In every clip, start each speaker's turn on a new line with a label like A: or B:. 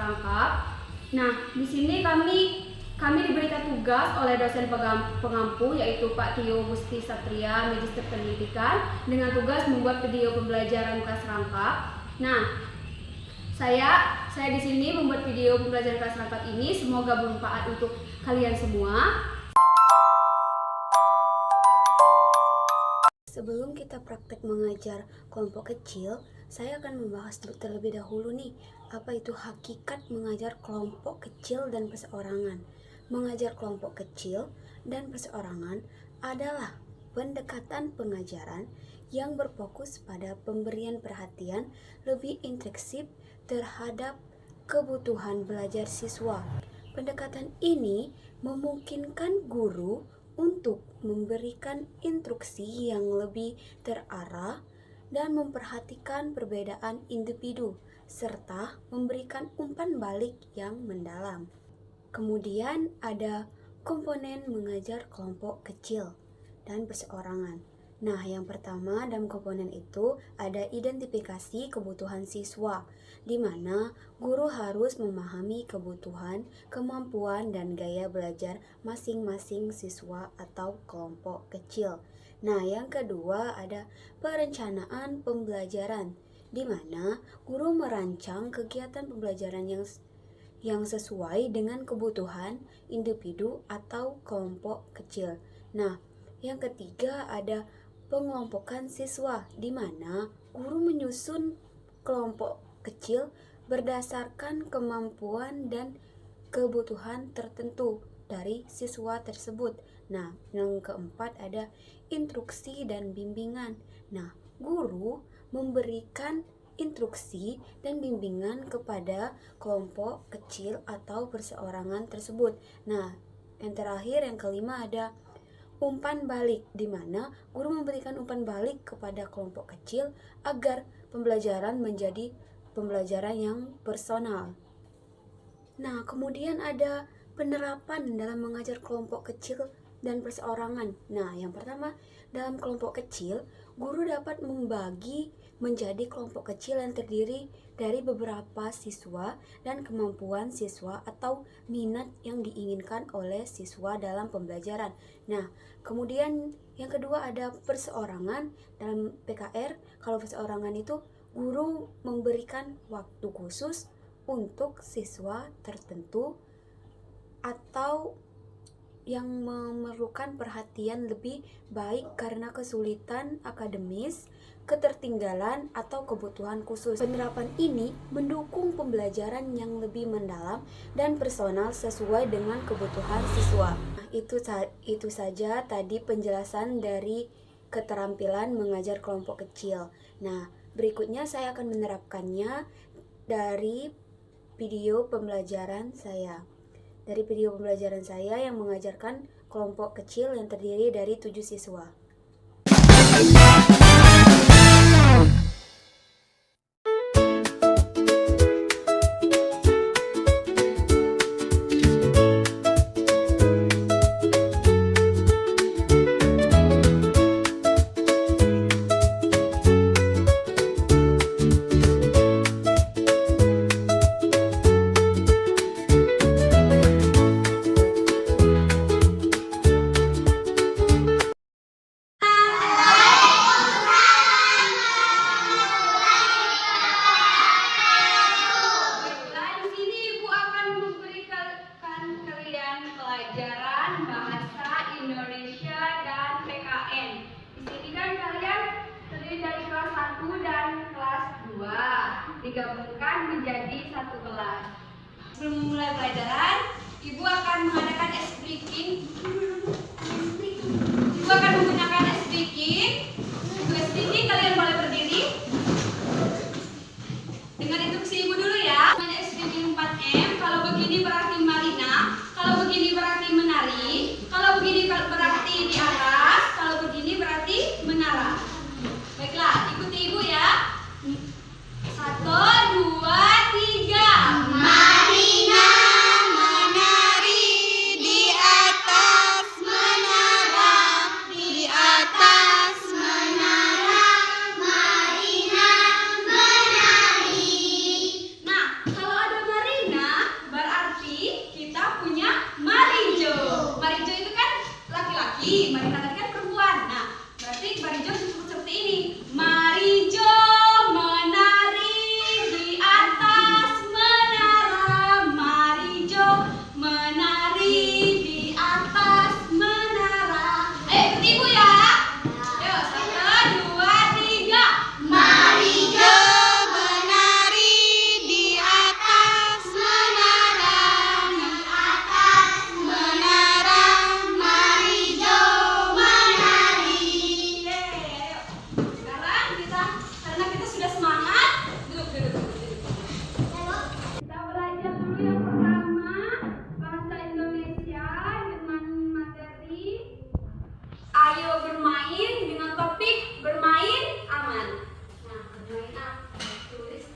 A: rangkap. Nah, di sini kami diberikan tugas oleh dosen pengampu yaitu Pak Tio Gusti Satria, Magister Pendidikan, dengan tugas membuat video pembelajaran kelas rangkap. Nah, saya di sini membuat video pembelajaran kelas rangkap ini, semoga bermanfaat untuk kalian semua.
B: Sebelum kita praktek mengajar kelompok kecil, saya akan membahas terlebih dahulu nih, apa itu hakikat mengajar kelompok kecil dan perseorangan. Mengajar kelompok kecil dan perseorangan adalah pendekatan pengajaran yang berfokus pada pemberian perhatian lebih intensif terhadap kebutuhan belajar siswa. Pendekatan ini memungkinkan guru untuk memberikan instruksi yang lebih terarah dan memperhatikan perbedaan individu, serta memberikan umpan balik yang mendalam. Kemudian ada komponen mengajar kelompok kecil dan perseorangan. Nah, yang pertama dalam komponen itu ada identifikasi kebutuhan siswa, di mana guru harus memahami kebutuhan, kemampuan, dan gaya belajar masing-masing siswa atau kelompok kecil. Nah, yang kedua ada perencanaan pembelajaran, di mana guru merancang kegiatan pembelajaran yang sesuai dengan kebutuhan individu atau kelompok kecil. Nah, yang ketiga ada pengelompokan siswa, di mana guru menyusun kelompok kecil berdasarkan kemampuan dan kebutuhan tertentu dari siswa tersebut. Nah, yang keempat ada instruksi dan bimbingan. Nah, guru memberikan instruksi dan bimbingan kepada kelompok kecil atau perseorangan tersebut. Nah, yang terakhir, yang kelima ada umpan balik, di mana guru memberikan umpan balik kepada kelompok kecil agar pembelajaran menjadi pembelajaran yang personal. Nah, kemudian ada penerapan dalam mengajar kelompok kecil dan perseorangan. Nah, yang pertama, dalam kelompok kecil, guru dapat membagi menjadi kelompok kecil yang terdiri dari beberapa siswa dan kemampuan siswa atau minat yang diinginkan oleh siswa dalam pembelajaran. Nah, kemudian yang kedua ada perseorangan. Dalam PKR, kalau perseorangan itu guru memberikan waktu khusus untuk siswa tertentu atau yang memerlukan perhatian lebih baik karena kesulitan akademis, ketertinggalan, atau kebutuhan khusus. Penerapan ini mendukung pembelajaran yang lebih mendalam dan personal sesuai dengan kebutuhan siswa. Nah, itu saja tadi penjelasan dari keterampilan mengajar kelompok kecil. Nah, berikutnya saya akan menerapkannya dari video pembelajaran saya. Dari video pembelajaran saya yang mengajarkan kelompok kecil yang terdiri dari 7 siswa.
A: Pelajaran Bahasa Indonesia dan PKN. Di sini kan kalian terdiri dari kelas 1 dan kelas 2 digabungkan menjadi satu kelas. Sebelum memulai pelajaran, Ibu akan mengadakan speaking. Ibu akan menggunakan speaking. Untuk speaking kalian boleh berdiri. Dengan instruksi Ibu dulu ya. Speaking 4M. Kalau begini berarti Marina. Kalau begini berarti menari, kalau begini berarti di atas, kalau begini berarti menara. Baiklah, ikuti Ibu ya. 1, 2, 3.
C: Marina menari di atas menara, di atas
A: bermain dengan topik bermain aman. Nah, bermain aman. Tulis.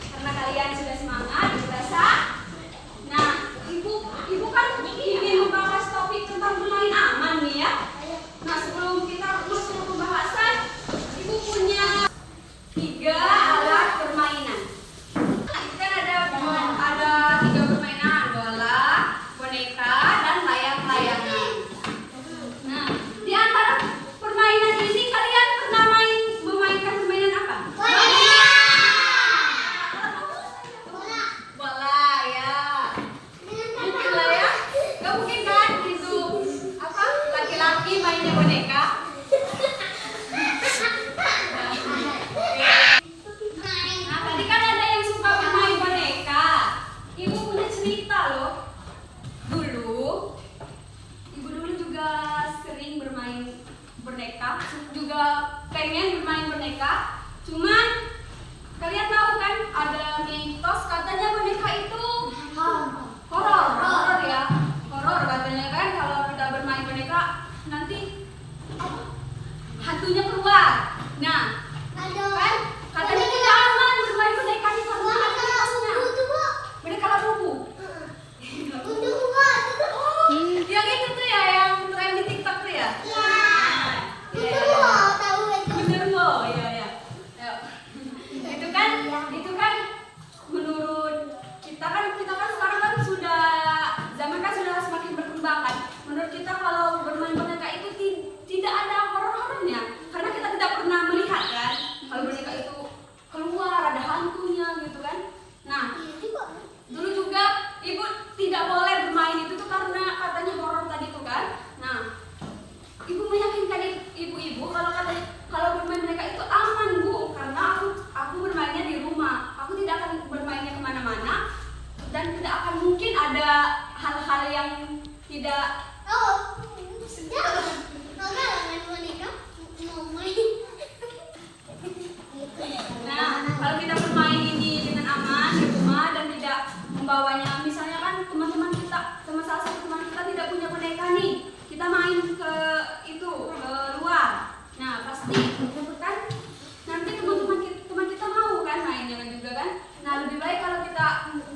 A: Karena kalian sudah semangat, berasa. Nah, ibu kan ingin membahas topik tentang bermain aman nih ya. Nah, sebelum kita masuk ke pembahasan, ibu punya 3 alat permainan. Itu kan ada 3 permainan, bola, boneka, dan layang-layangan. Nah, di antara permainan ini kalian pernah memainkan permainan apa? Bola ya. Mungkin lah ya. Gak mungkin kan gitu. Apa? Laki-laki mainnya boneka. Nah, tadi kan ada yang suka bermain boneka. Ibu punya cerita loh. Ibu dulu juga sering bermain boneka, juga pengen bermain boneka. Cuman kalian tahu kan ada mitos katanya boneka itu horor ya. Horor katanya kan kalau kita bermain boneka nanti hantunya keluar. Nah, kan katanya tidak aman bermain boneka di karena ada mitosnya. Boneka labu. Yang itu tuh ya, yang tren di TikTok tuh ya. Bener loh, ya. Itu kan menurut kita kan sekarang kan sudah zaman kan sudah semakin berkembang kan. Menurut kita kalau bermain boneka itu tidak ada horor-horornya karena kita tidak pernah melihat kan kalau boneka itu keluar ada hantunya gitu kan. Nah, dulu juga ibu tidak boleh bermain itu tuh karena katanya horor tadi tuh kan. Nah, ibu meyakinkan ibu-ibu kalau bermain boneka itu aman bu, karena aku bermainnya di rumah. Aku tidak akan bermainnya kemana-mana dan tidak akan mungkin ada hal-hal yang tidak. Nah, kalau kita bermain ini dengan aman di rumah dan tidak membawanya, misalnya kan teman salah satu teman kita tidak punya boneka nih, kita main ke luar. Nah, pasti kan nanti teman kita mau kan mainnya kan juga kan. Nah, lebih baik kalau kita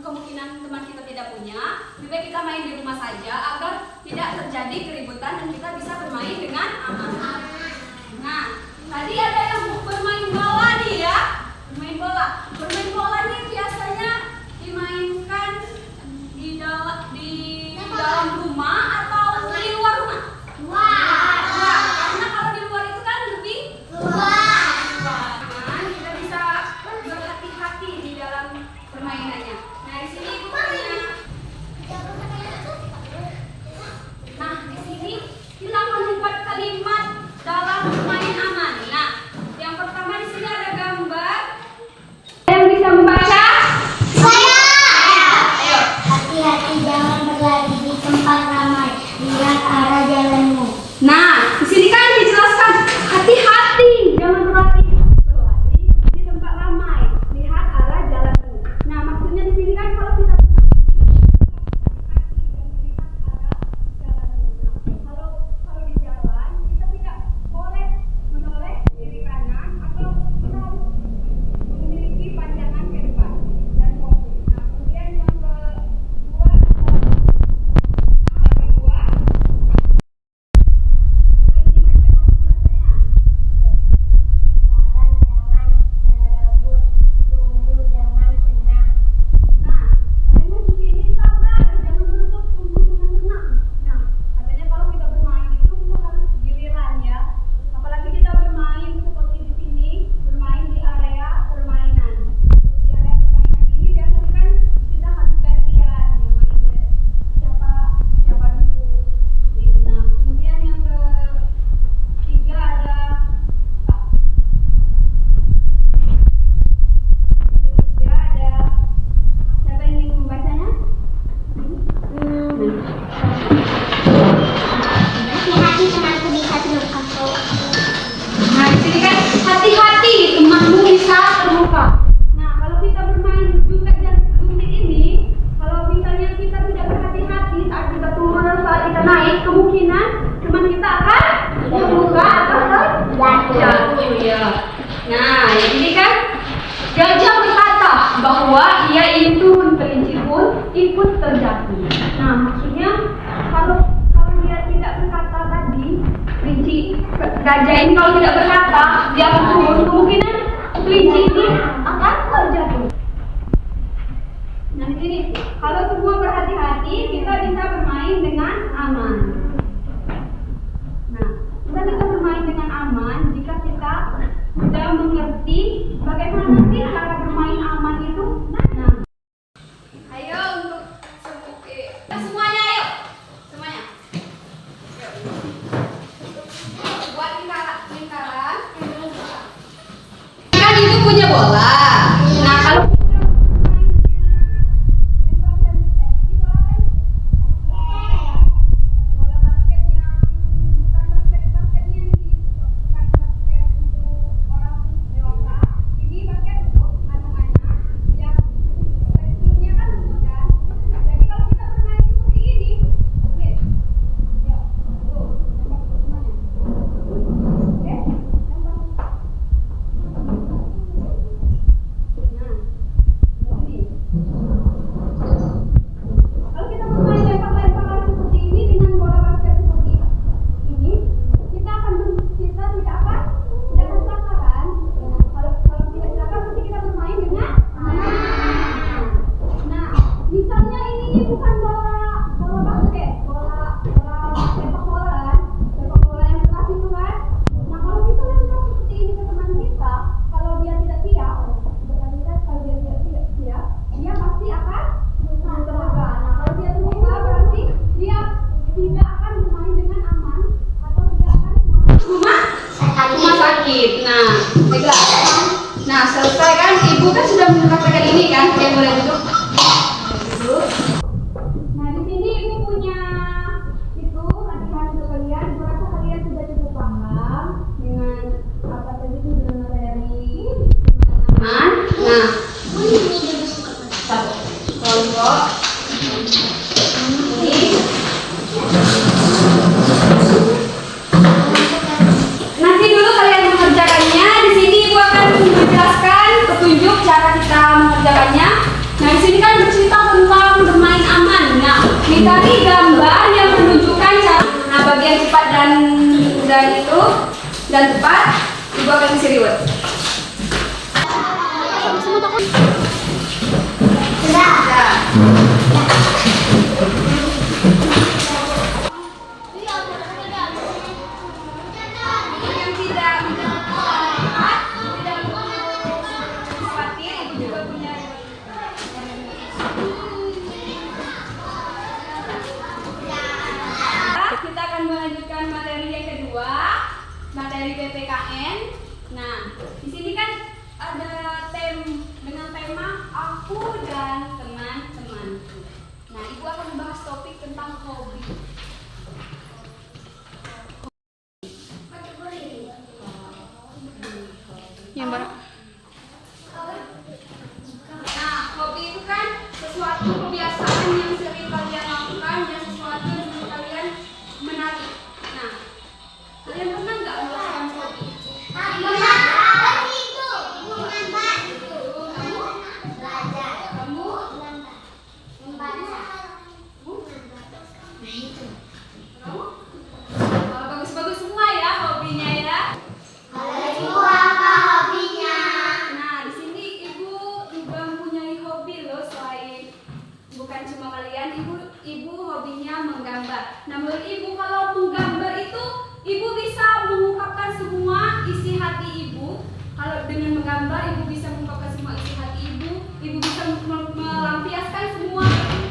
A: kemungkinan teman kita tidak punya, lebih baik kita main di rumah saja agar tidak terjadi keributan dan kita bisa bermain dengan aman. Nah, tadi ada yang bermain bola nih ya. Bermain bola nih biasanya dimainkan di dalam rumah atau di luar rumah? Karena kalau di luar itu kan lebih luas. Nah, kita bisa berhati-hati di dalam permainannya. Nah, di sini ibu punya. Nah, di sini kita akan membuat kalimat dalam bermain aman. Nah, ikut terjatuh. Nah, maksudnya kalau dia tidak berkata tadi, kelinci gajah ini kalau tidak berkata, dia akan turun. Kemungkinan kelinci ini akan terjatuh. Nah, di sini kalau semua berhati-hati, kita bisa bermain dengan aman. Nah, kita bisa bermain dengan aman jika kita sudah mengerti bagaimana sih cara bermain aman itu. Nah, ayo untuk semuanya, ayo semuanya. Buat lingkaran. Kan itu punya bola. Nah, kalau nah, selesai kan? Ibu kan sudah mengatakan ini kan, yang boleh duduk. Nah, di sini ibu punya itu latihan untuk kalian. Ibu rasa kalian sudah cukup paham dengan apa tadi itu dengan materi aman. Nah, satu kelompok ini. Nanti dulu kalian mengerjakannya. Di sini ibu akan menjelaskan petunjuk cara kita mengerjakannya. Nah, di sini kan bercerita tentang bermain aman. Nah, dicari gambar yang menunjukkan cara. Nah, bagian cepat dan itu dan tepat, ibu akan isi reward. Kita akan melanjutkan materi yang kedua, materi PPKN. Nah, di sini kan ada dengan tema aku dan teman-temanku. Nah, ibu akan membahas topik tentang hobi. Yang baru. Nah, hobi itu kan sesuatu kebiasaan yang sering kalian lakukan dan sesuatu yang kalian menarik. Nah, kalian pernah nggak melakukan hobi itu? Bagus-bagus semua ya hobinya ya. Nah, di sini ibu juga mempunyai hobi loh, selain bukan cuma kalian, ibu hobinya menggambar. Nah, menurut ibu kalau menggambar itu ibu bisa mengungkapkan semua isi hati ibu. Kalau dengan menggambar ibu bisa mengungkapkan semua isi hati ibu bisa melampiaskan semua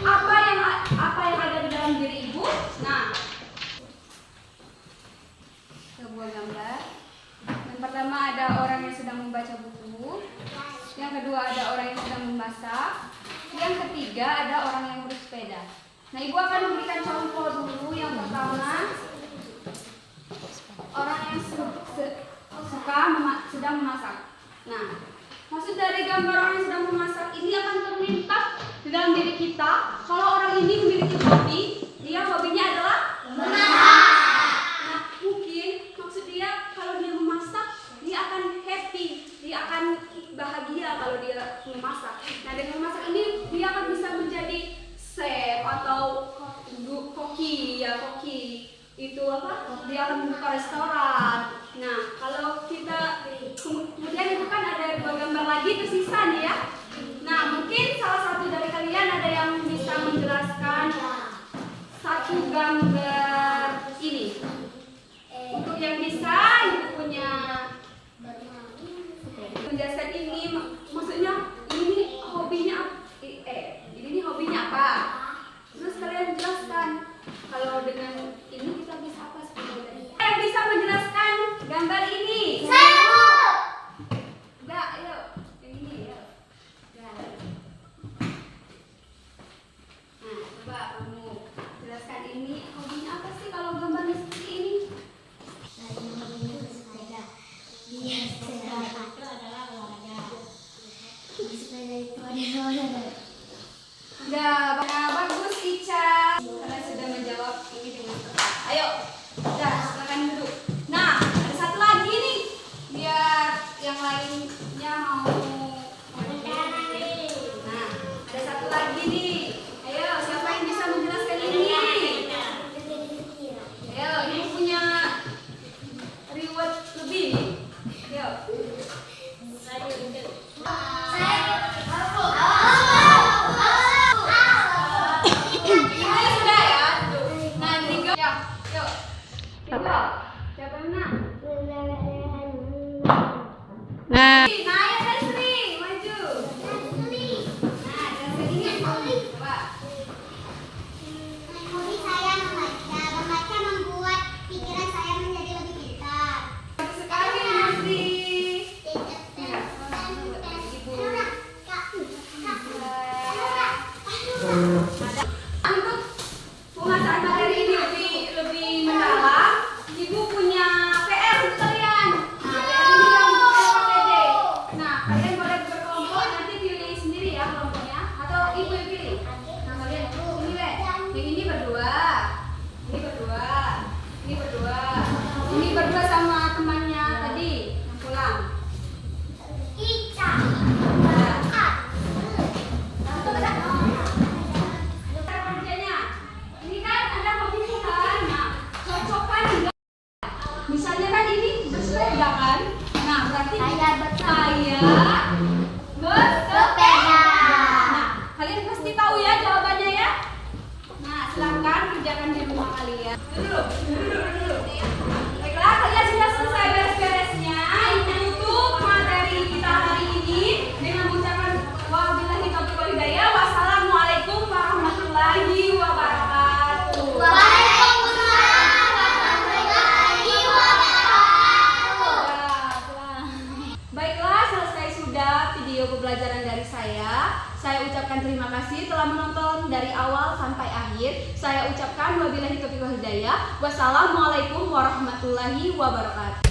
A: apa yang ada di dalam diri ibu. Nah, sebuah gambar. Yang pertama ada orang yang sedang membaca buku. Yang kedua ada orang yang sedang memasak. Yang ketiga ada orang yang bersepeda. Nah, ibu akan memberikan contoh dulu. Yang pertama, orang yang sedang memasak. Nah, maksud dari gambar orang yang sedang memasak ini akan terlintas di dalam diri kita. Kalau orang ini memiliki hobi, dia hobinya adalah memasak. Nah, mungkin maksud dia kalau dia memasak, dia akan happy, dia akan bahagia kalau dia memasak. Nah, dengan memasak ini dia akan bisa menjadi dia akan membuka restoran. Nah, kalau kita kemudian itu kan ada 2 gambar lagi tersisa nih ya. Nah, mungkin salah satu dari kalian ada yang bisa menjelaskan satu gambar ini. Untuk yang bisa, ibu punya menjelaskan ini, maksudnya ini hobinya ini hobinya apa? Terus kalian jelaskan. Kalau dengan ini kita bisa apa sebenarnya? Yang bisa menjelaskan gambar ini? Saya. Enggak, ayo. Yang ini, ayo. Nah, coba kamu jelaskan ini hobinya apa sih kalau gambarnya seperti ini? Udah, bagus Ica. Kalian sudah menjawab ini dengan tepat. Ayo, udah silakan duduk. Nah, ada satu lagi nih, biar yang lainnya mau. Nah, ada satu lagi nih. Ayo, siapa yang bisa menjelaskan ini? Ayo, ini punya reward lebih nih. Ayo. Siapa yang menang? Nah, ya Sri, maju. Nah, jelaskan ini. Coba.
C: Hobi saya membaca. Membaca membuat pikiran saya menjadi lebih pintar.
A: Bagus sekali, Sri. Untuk pembahasan materi ini lebih mendalam, Ibu punya PR untuk kalian. Nah, PR ini yang KPD. Nah, kalian boleh berkelompok, nanti pilih sendiri ya kelompoknya, atau Ibu yang pilih. Nah, kalian pilih deh. Yang ini berdua, ini berdua, ini berdua, ini berdua sama temannya tadi yang pulang.
C: Ica.
A: Kerjanya, ini kan ada hobi kan, nah cocokkan enggak? Misalnya kan ini bersepeda kan, nah berarti
C: Saya
A: bersepeda. Nah, kalian pasti tahu ya jawabannya ya. Nah, silakan kerjakan di rumah kalian. Dulu. Baiklah, kalian sudah selesai beres-beresnya. Ibu tutup materi kita hari ini dengan mengucapkan wabillahi taufiq wal hidayah. Wassalamualaikum warahmatullahi wabarakatuh.
C: Waalaikumsalam warahmatullahi wabarakatuh.
A: Baiklah, selesai sudah video pembelajaran dari saya. Saya ucapkan terima kasih telah menonton dari awal sampai akhir. Saya ucapkan wabillahi taufiq wal hidayah. Wassalamualaikum warahmatullahi wabarakatuh.